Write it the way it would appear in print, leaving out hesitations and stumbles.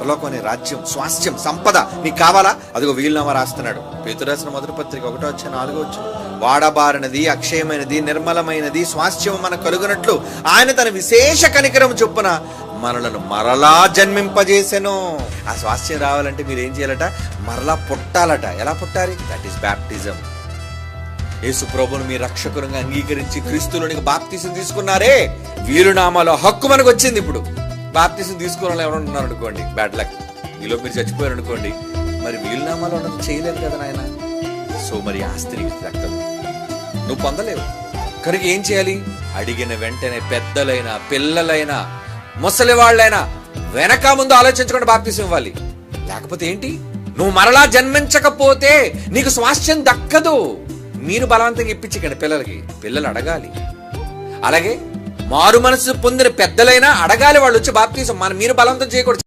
పరలోకం అనే రాజ్యం, స్వాస్థ్యం, సంపద నీకు కావాలా? అదిగో వీలునామా రాస్తున్నాడు. పేతురు రాసిన మొదటి పత్రిక 1:4 వాడబారినది, అక్షయమైనది, నిర్మలమైనది స్వాస్థ్యం మనకు కలుగునట్లు ఆయన తన విశేష కనికరం చొప్పున మనలను మరలా జన్మింపజేసెను. ఆ స్వాస్థ్యం రావాలంటే మీరు ఏం చేయాలట? మరలా పుట్టాలట. ఎలా పుట్టాలి? That is baptism. యేసు ప్రభువును మీ రక్షకునిగా అంగీకరించి క్రీస్తులోనికి బాప్తిసం తీసుకున్నారే, వీలునామాలో హక్కు మనకు వచ్చింది. ఇప్పుడు బాప్తిసం తీసుకున్న వాళ్ళు ఎవరు ఉన్నారు అనుకోండి, బ్యాడ్ లక్, మీలో మీరు చచ్చిపోయారు అనుకోండి, మరి వీలునామాలో ఉన్నది చేయలేదు కదా నాయన. సో మరి ఆ స్త్రీకి దక్కదు, నువ్వు పొందలేవు. కనుక ఏం చేయాలి? అడిగిన వెంటనే పెద్దలైనా పిల్లలైనా ముసలి వాళ్ళైనా వెనక ముందు ఆలోచించకుండా బాప్తిసం ఇవ్వాలి. లేకపోతే ఏంటి? నువ్వు మరలా జన్మించకపోతే నీకు స్వాస్థ్యం దక్కదు. మీరు బలవంతంగా ఇప్పించకండి పిల్లలకి, పిల్లలు అడగాలి. అలాగే మారు మనసు పొందిన పెద్దలైనా అడగాలి, వాళ్ళు వచ్చి బాప్తిసం. మీరు బలవంతం చేయకూడదు.